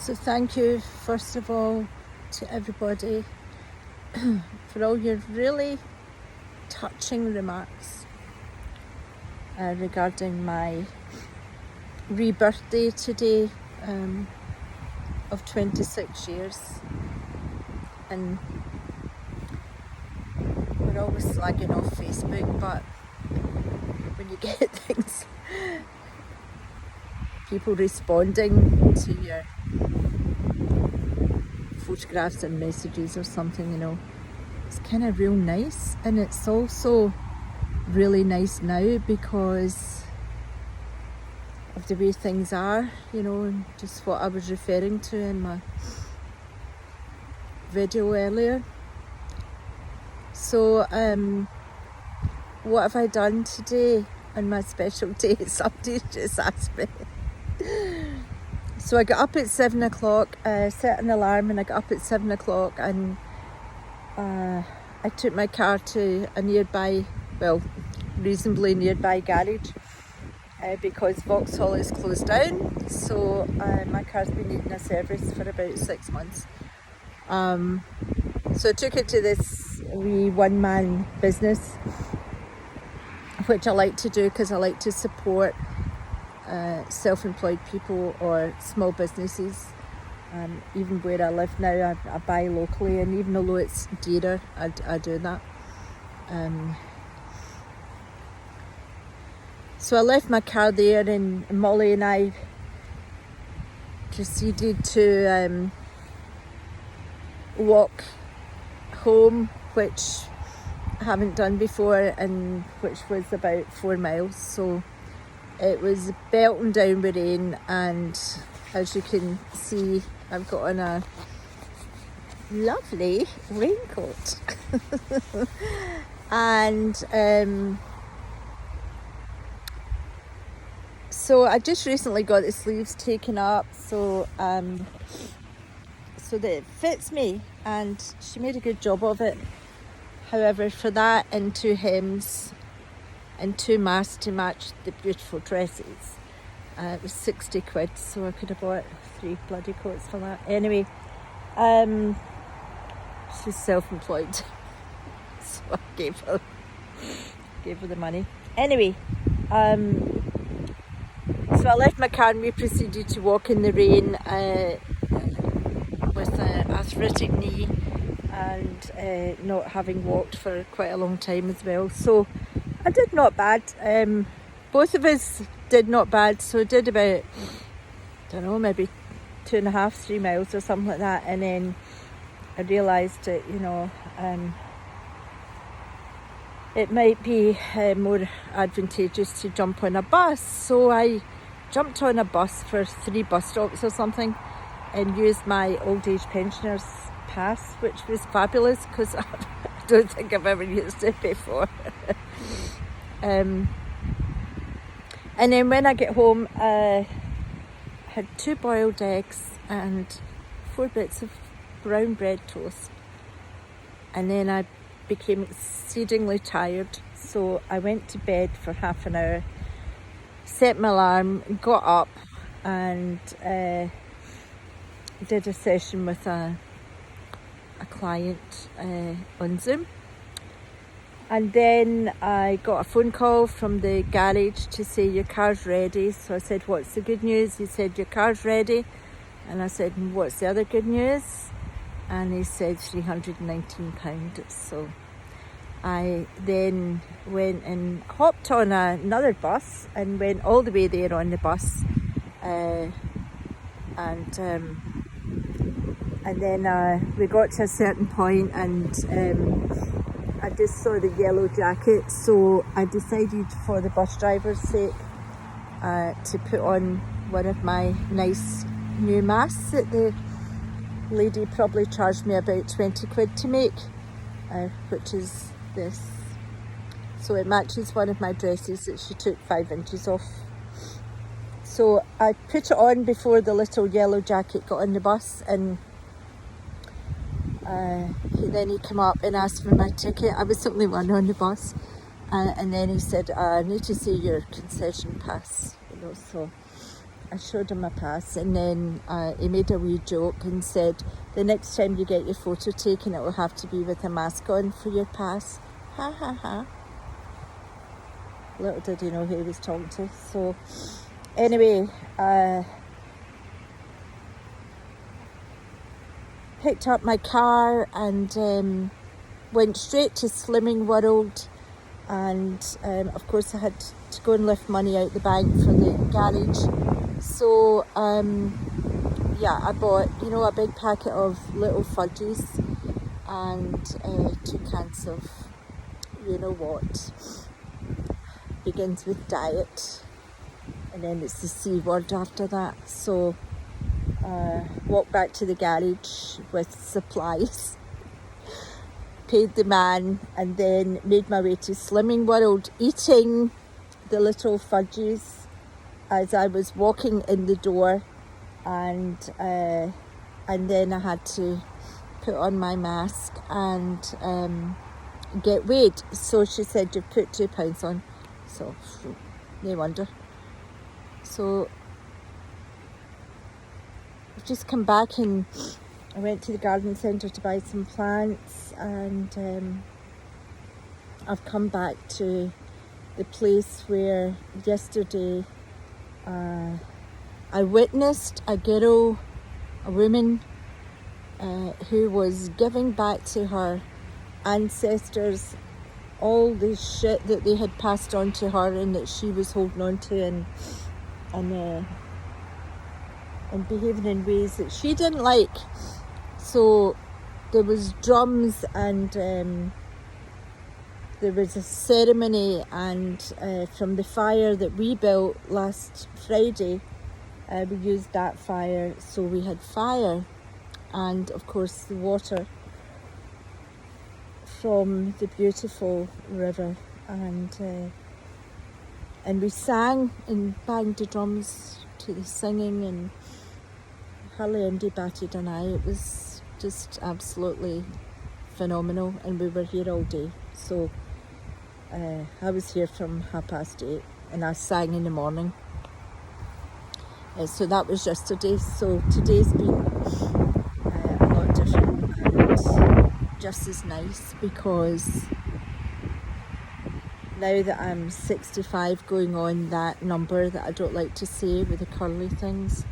So thank you first of all to everybody for all your really touching remarks regarding my rebirthday today of 26 years. And we're always slagging off Facebook, but when you get things, people responding to your photographs and messages or something, you know, it's kind of real nice. And it's also really nice now because of the way things are, you know, and just what I was referring to in my video earlier. So what have I done today on my special day? Somebody just asked me. So I got up at 7 o'clock, set an alarm, and I got up at 7 o'clock, and I took my car to a nearby, well, reasonably nearby garage because Vauxhall is closed down. So my car's been needing a service for about 6 months. So I took it to this wee one-man business, which I like to do because I like to support self-employed people or small businesses. Even where I live now, I buy locally, and even though it's dearer, I do that. So I left my car there, and Molly and I proceeded to walk home, which I haven't done before, and which was about 4 miles. So it was belting down with rain, and as you can see, I've got on a lovely raincoat. And so I just recently got the sleeves taken up, so that it fits me, and she made a good job of it. However, for that and 2 hems and 2 masks to match the beautiful dresses, it was 60 quid, so I could have bought 3 bloody coats for that. Anyway, she's self-employed, so I gave her the money. Anyway, so I left my car and we proceeded to walk in the rain with an arthritic knee and not having walked for quite a long time as well. So I did not bad. Both of us did not bad. So I did about, I don't know, maybe 2.5, 3 miles or something like that. And then I realised that, you know, it might be more advantageous to jump on a bus. So I jumped on a bus for 3 bus stops or something and used my old age pensioners pass, which was fabulous because I don't think I've ever used it before. And then when I get home, I had 2 boiled eggs and 4 bits of brown bread toast. And then I became exceedingly tired, so I went to bed for half an hour, set my alarm, got up and did a session with a client on Zoom. And then I got a phone call from the garage to say your car's ready. So I said, what's the good news? He said, your car's ready. And I said, and what's the other good news? And he said £319. So I then went and hopped on another bus and went all the way there on the bus. And then we got to a certain point and I just saw the yellow jacket, so I decided for the bus driver's sake to put on one of my nice new masks that the lady probably charged me about 20 quid to make, which is this. So it matches one of my dresses that she took 5 inches off. So I put it on before the little yellow jacket got on the bus, and then he came up and asked for my ticket. I was the only one on the bus, and then he said, I need to see your concession pass, you know. So I showed him my pass, and then he made a wee joke and said, the next time you get your photo taken, it will have to be with a mask on for your pass. Ha ha ha. Little did he know who he was talking to. So anyway, picked up my car and went straight to Slimming World, and of course I had to go and lift money out the bank for the garage. So yeah, I bought, you know, a big packet of little fudgies and 2 cans of, you know what, begins with diet, and then it's the C word after that. So walked back to the garage with supplies, paid the man, and then made my way to Slimming World, eating the little fudgies as I was walking in the door, and then I had to put on my mask and get weighed. So she said, you've put 2 pounds on, so no wonder. So I've just come back and I went to the garden centre to buy some plants, and I've come back to the place where yesterday I witnessed a girl, a woman who was giving back to her ancestors all the shit that they had passed on to her and that she was holding on to, and behaving in ways that she didn't like. So there was drums, and there was a ceremony, and from the fire that we built last Friday, we used that fire, so we had fire, and of course the water from the beautiful river, and we sang and banged the drums to the singing, and hardly anybody batted an eye. It was just absolutely phenomenal, and we were here all day. So I was here from 8:30 and I sang in the morning. So that was yesterday. So today's been a lot different and just as nice, because now that I'm 65, going on that number that I don't like to say with the curly things,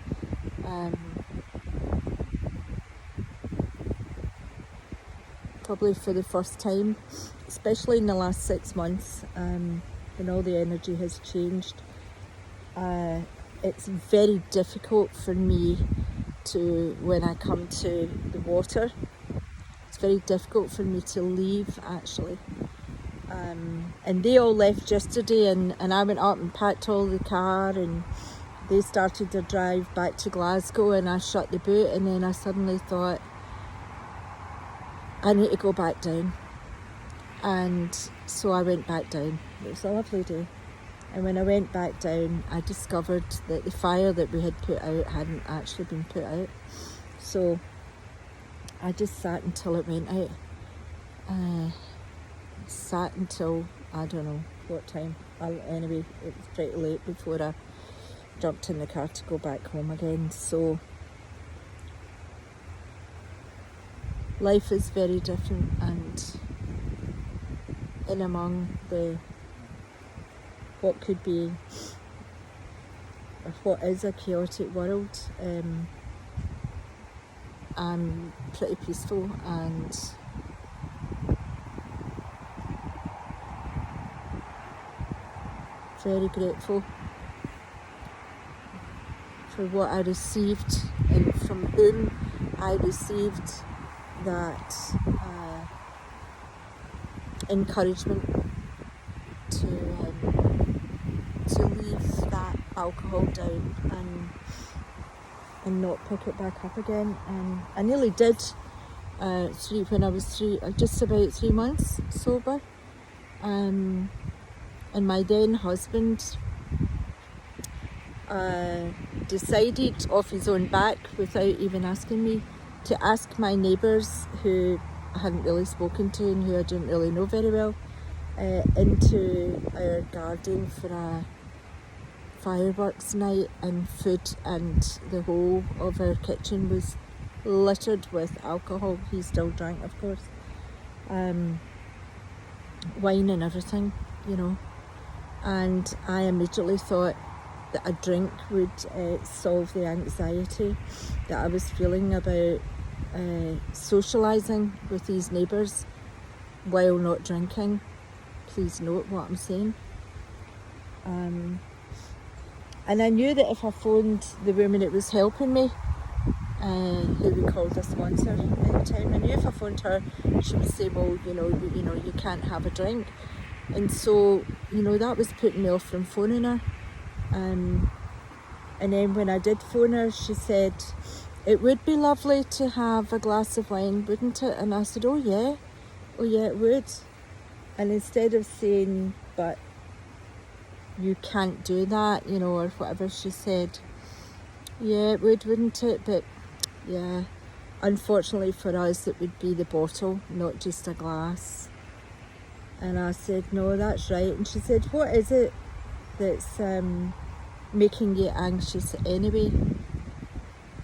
probably for the first time, especially in the last 6 months, when all the energy has changed, it's very difficult for me to, when I come to the water, it's very difficult for me to leave, actually. And they all left yesterday, and I went up and packed all the car, and they started their drive back to Glasgow, and I shut the boot, and then I suddenly thought, I need to go back down. And so I went back down. It was a lovely day. And when I went back down, I discovered that the fire that we had put out hadn't actually been put out. So I just sat until it went out. Sat until, I don't know what time. Anyway, it was pretty late before I jumped in the car to go back home again. So life is very different, and in among the what could be, or what is a chaotic world, I'm pretty peaceful and very grateful for what I received and from whom I received that encouragement to leave that alcohol down and not pick it back up again. And I nearly did when I was just about 3 months sober. And my then husband decided off his own back, without even asking me, to ask my neighbours, who I hadn't really spoken to and who I didn't really know very well, into our garden for fireworks night, and food, and the whole of our kitchen was littered with alcohol. He still drank, of course. Wine and everything, you know. And I immediately thought that a drink would solve the anxiety that I was feeling about socialising with these neighbours while not drinking. Please note what I'm saying. And I knew that if I phoned the woman that was helping me, who we called a sponsor at the time, I knew if I phoned her, she would say, well, you can't have a drink. And so, that was putting me off from phoning her. And then when I did phone her, she said, it would be lovely to have a glass of wine, wouldn't it? And I said, oh yeah, it would. And instead of saying, but you can't do that, or whatever she said, yeah, it would, wouldn't it? But yeah, unfortunately for us, it would be the bottle, not just a glass. And I said, no, that's right. And she said, what is it that's making you anxious anyway?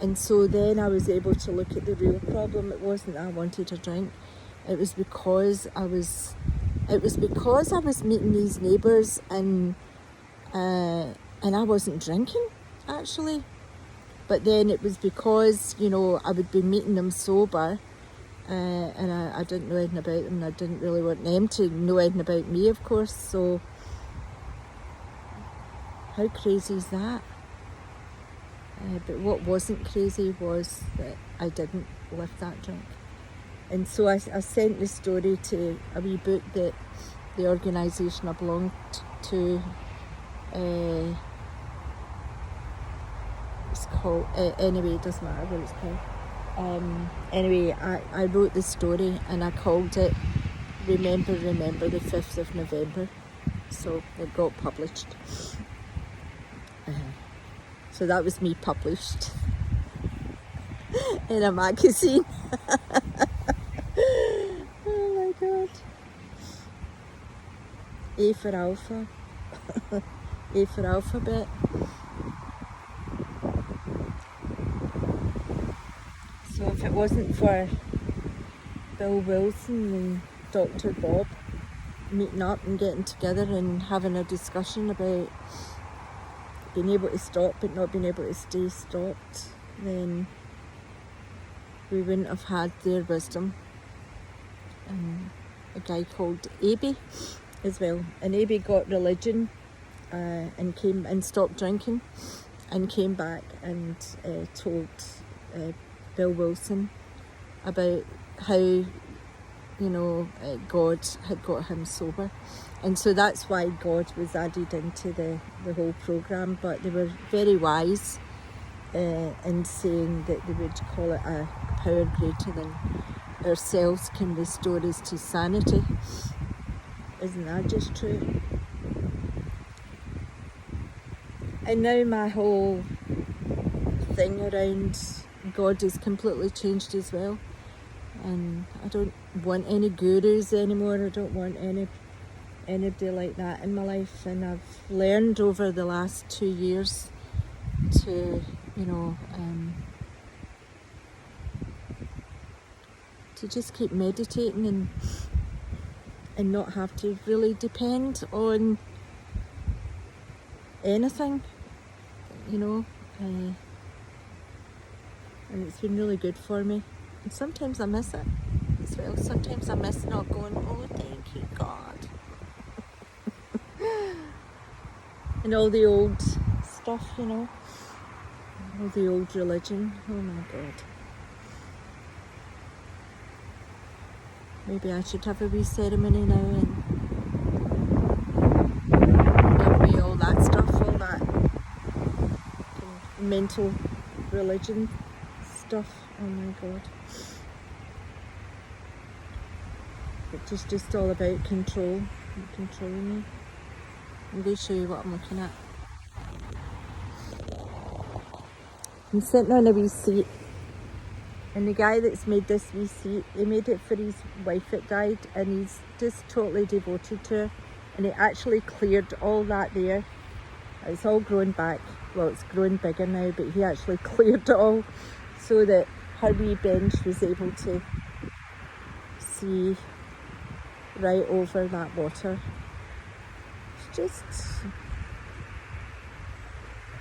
And so then I was able to look at the real problem. It wasn't that I wanted a drink. It was because I was meeting these neighbours, and I wasn't drinking, actually. But then it was because, I would be meeting them sober, and I didn't know anything about them, and I didn't really want them to know anything about me, of course. So how crazy is that? But what wasn't crazy was that I didn't live that drink. And so I sent the story to a wee book that the organisation I belonged to, it's called, anyway, it doesn't matter what it's called. Anyway, I wrote the story and I called it Remember the 5th of November. So it got published. So that was me published in a magazine. Oh my God. A for Alpha. A for Alphabet. So if it wasn't for Bill Wilson and Dr. Bob meeting up and getting together and having a discussion about being able to stop but not being able to stay stopped, then we wouldn't have had their wisdom. A guy called Abe as well, and Abe got religion and came and stopped drinking and came back and told Bill Wilson about how God had got him sober. And so that's why God was added into the whole programme. But they were very wise in saying that they would call it a power greater than ourselves can restore us to sanity. Isn't that just true? And now my whole thing around God has completely changed as well. And I don't want any gurus anymore. I don't want anybody like that in my life. And I've learned over the last 2 years to, to just keep meditating and not have to really depend on anything, and it's been really good for me. And sometimes I miss it as well. Sometimes I miss not going, oh, thank you, God. And all the old stuff, all the old religion. Oh my God. Maybe I should have a wee ceremony now and give me all that stuff, all that mental religion stuff. Oh my God. Which is just all about controlling me. I'm going to show you what I'm looking at. I'm sitting on a wee seat, and the guy that's made this wee seat, he made it for his wife that died, and he's just totally devoted to her, and he actually cleared all that there It's all grown back. Well, it's grown bigger now, but he actually cleared it all so that her wee bench was able to see right over that water. It's just,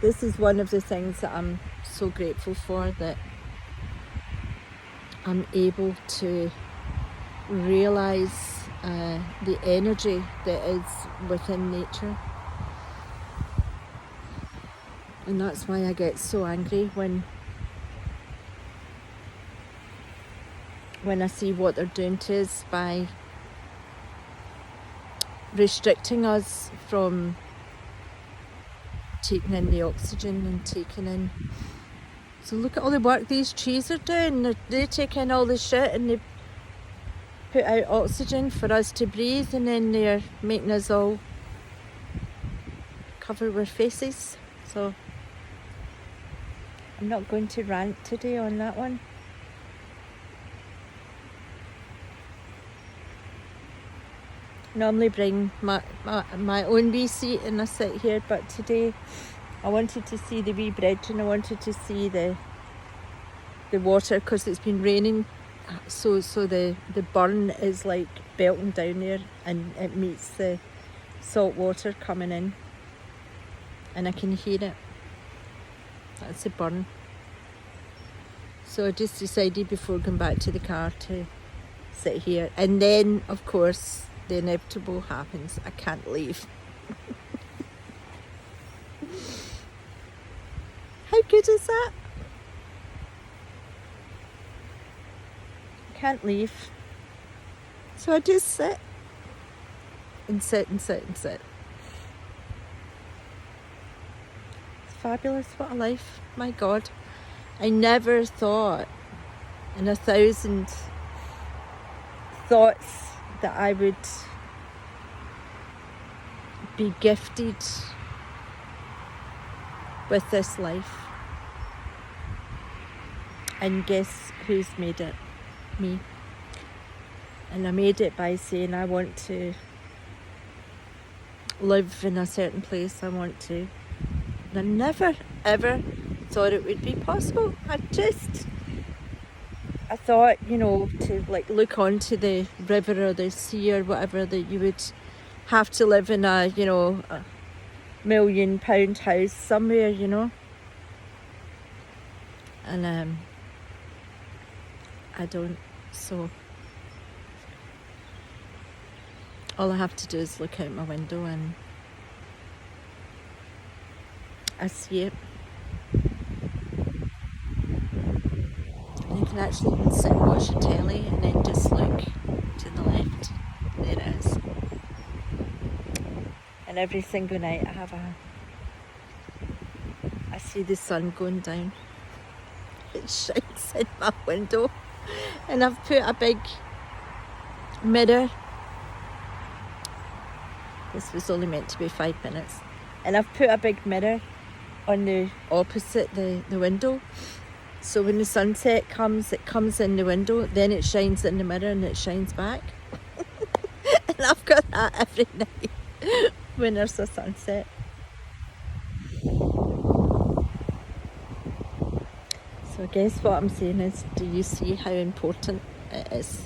this is one of the things that I'm so grateful for, that I'm able to realise the energy that is within nature. And that's why I get so angry when I see what they're doing to us by restricting us from taking in the oxygen and taking in. So look at all the work these trees are doing. They take in all the shit and they put out oxygen for us to breathe, and then they're making us all cover our faces. So I'm not going to rant today on that one. Normally bring my own wee seat and I sit here, but today I wanted to see the wee bridge and I wanted to see the water, because it's been raining, so the burn is like belting down there and it meets the salt water coming in and I can hear it. That's the burn. So I just decided before going back to the car to sit here, and then of course the inevitable happens. I can't leave. How good is that? I can't leave. So I just sit and sit and sit and sit. It's fabulous. What a life. My God. I never thought in 1,000 thoughts that I would be gifted with this life. And guess who's made it? Me. And I made it by saying I want to live in a certain place. I want to. And I never ever thought it would be possible. I thought, to like look onto the river or the sea or whatever, that you would have to live in a £1 million house somewhere, and I don't. So all I have to do is look out my window and I see it. You can actually even sit and watch the telly and then just look to the left. There it is. And every single night I see the sun going down. It shines in my window. And I've put a big mirror. This was only meant to be 5 minutes. And I've put a big mirror on the opposite the window. So when the sunset comes, it comes in the window, then it shines in the mirror and it shines back. And I've got that every night when there's a sunset. So I guess what I'm saying is, do you see how important it is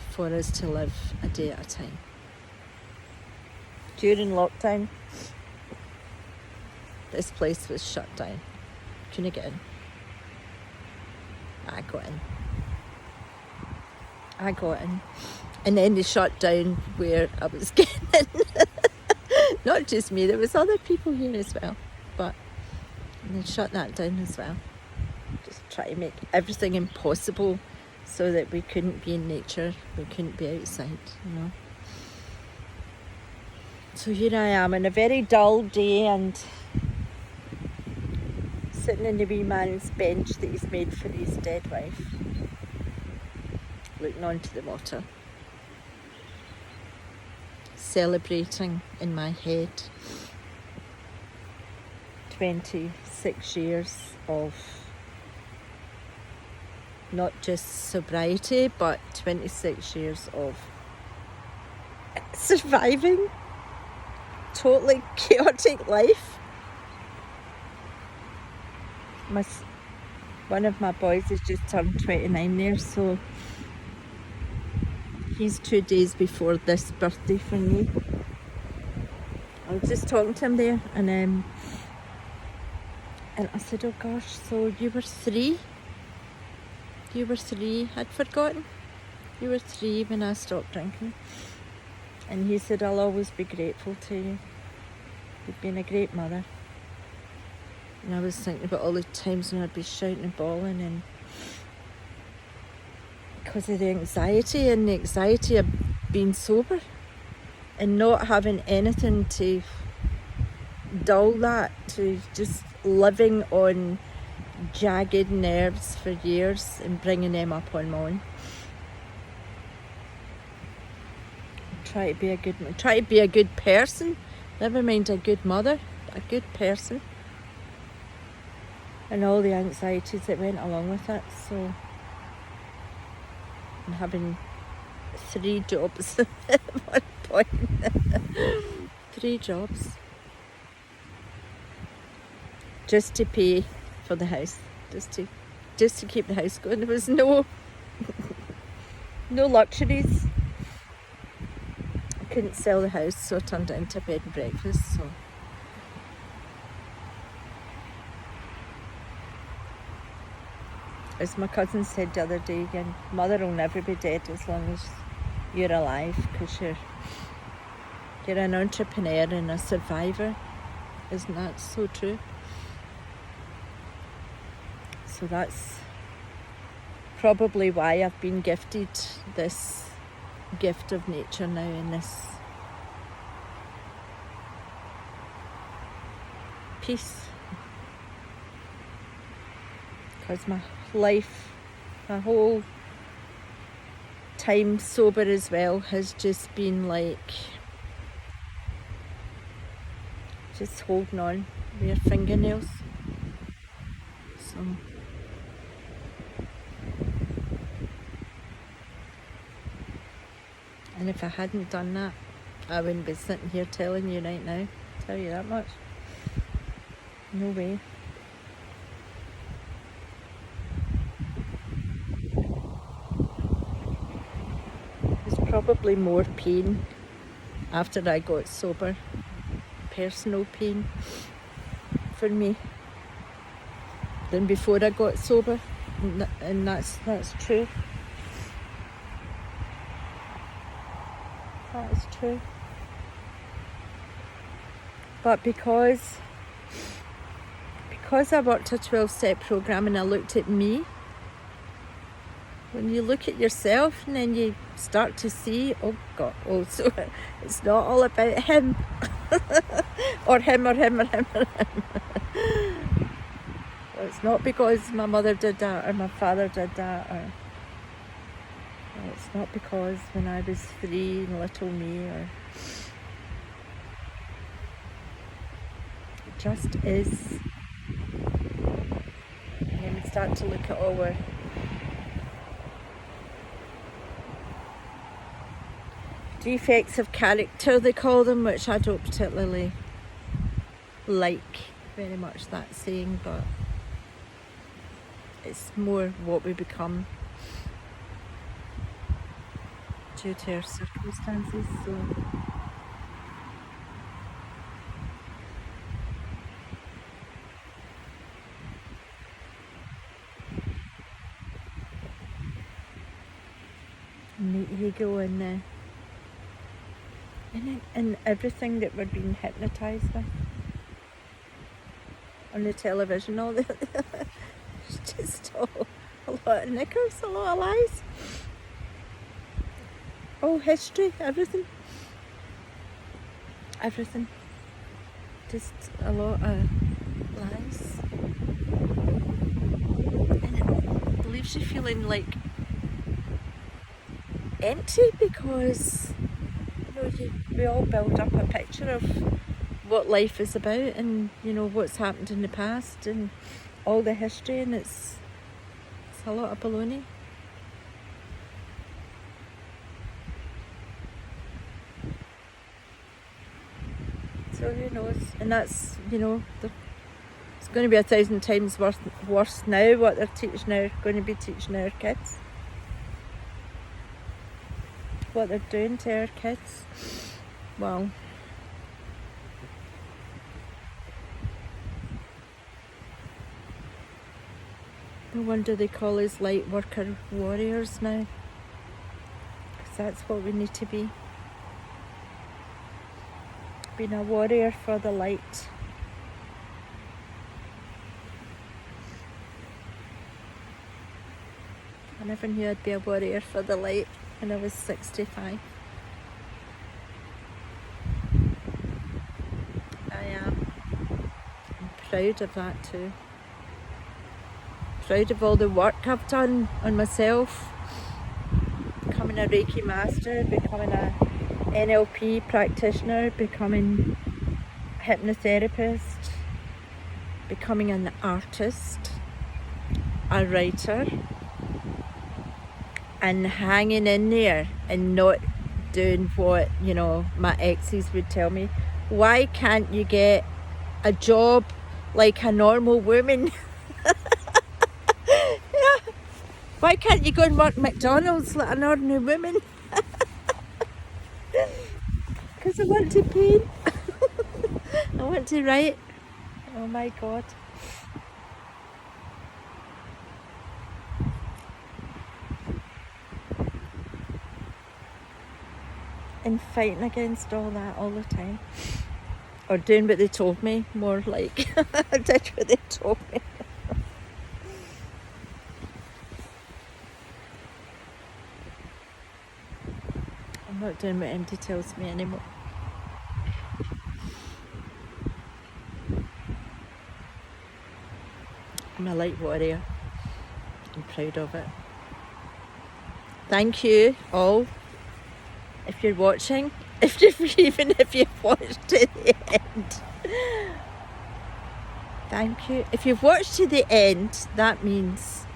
for us to live a day at a time? During lockdown, this place was shut down. Couldn't get in. I got in. And then they shut down where I was getting in. Not just me, there was other people here as well. But they shut that down as well. Just try to make everything impossible so that we couldn't be in nature. We couldn't be outside, So here I am on a very dull day and sitting in the wee man's bench that he's made for his dead wife, looking onto the water, celebrating in my head 26 years of not just sobriety, but 26 years of surviving. totally chaotic life. One of my boys has just turned 29 there, so he's 2 days before this birthday for me. I was just talking to him there, and I said, oh gosh, so you were 3? You were 3, I'd forgotten. You were 3 when I stopped drinking. And he said, I'll always be grateful to you. You've been a great mother. And I was thinking about all the times when I'd be shouting and bawling, and because of the anxiety of being sober and not having anything to dull that, to just living on jagged nerves for years and bringing them up on my own. Try to be a good person, never mind a good mother, but a good person, and all the anxieties that went along with it. So, and having 3 jobs at one point. 3 jobs just to pay for the house, just to keep the house going. There was no luxuries. I couldn't sell the house, so I turned it into bed and breakfast. So as my cousin said the other day, your mother will never be dead as long as you're alive, because you're an entrepreneur and a survivor. Isn't that so true? So that's probably why I've been gifted this gift of nature now, in this peace. Because my life, my whole time sober as well, has just been like just holding on with your fingernails. So and if I hadn't done that, I wouldn't be sitting here telling you right now. I'll tell you that much. No way. There's probably more pain after I got sober, personal pain for me, than before I got sober, and that's true. That is true. But because I worked a 12-step program and I looked at me, when you look at yourself and then you start to see, oh God, oh, so it's not all about him or him or him or him or him. It's not because my mother did that or my father did that, or it's not because when I was 3 and little me, or it just is. And then we start to look at all our defects of character, they call them, which I don't particularly like very much that saying, but it's more what we become due to our circumstances. So and the ego and everything that we're being hypnotised with on the television, all the it's just a lot of knickers, a lot of lies. Oh, history, everything. Just a lot of lies. And it leaves you feeling like empty, because we all build up a picture of what life is about, and what's happened in the past and all the history, and it's a lot of baloney. So who knows? And that's, you know, it's going to be 1,000 times worse now what they're going to be teaching our kids. What they're doing to our kids. Well, no wonder they call us light worker warriors now. Because that's what we need to be. Being a warrior for the light. I never knew I'd be a warrior for the light when I was 65. I am. I'm proud of that too. Proud of all the work I've done on myself. Becoming a Reiki master, becoming a NLP practitioner, becoming a hypnotherapist, becoming an artist, a writer, and hanging in there and not doing what, you know, my exes would tell me. Why can't you get a job like a normal woman? Yeah. Why can't you go and work McDonald's like an ordinary woman? Because I want to paint. I want to write. Oh my God. And fighting against all that all the time. Or doing what they told me, more like. I did what they told me. I'm not doing what MD tells me anymore. I'm a light warrior. I'm proud of it. Thank you all. If you're watching, even if you've watched to the end. Thank you. If you've watched to the end, that means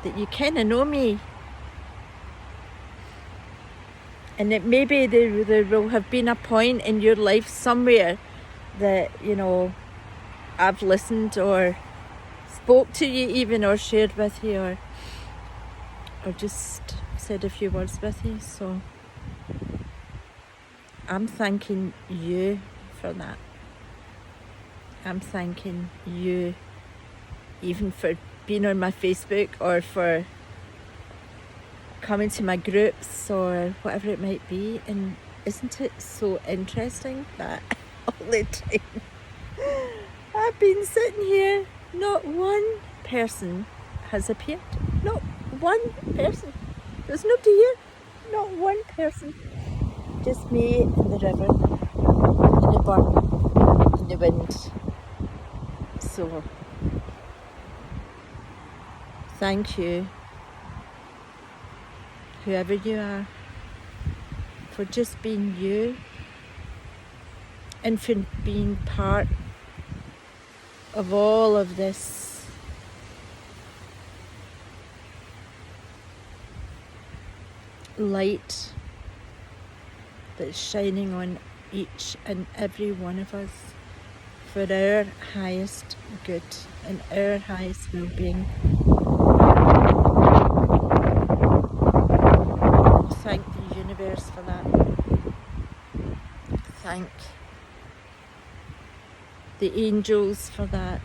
that you kind of know me. And that maybe there will have been a point in your life somewhere that, you know, I've listened or spoke to you even, or shared with you, or just said a few words with you. So I'm thanking you for that. I'm thanking you even for being on my Facebook, or for coming to my groups, or whatever it might be. And isn't it so interesting that all the time I've been sitting here, not one person has appeared. Not one person. There's nobody here. Not one person. Just me and the river, and the burn, and the wind. So, thank you, whoever you are, for just being you, and for being part of all of this light that's shining on each and every one of us for our highest good and our highest well-being. Thank the universe for that. Thank the angels for that.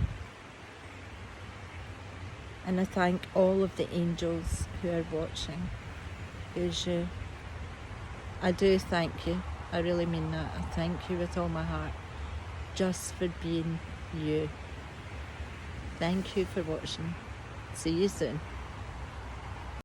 And I thank all of the angels who are watching. Because I do thank you. I really mean that. I thank you with all my heart. Just for being you. Thank you for watching. See you soon.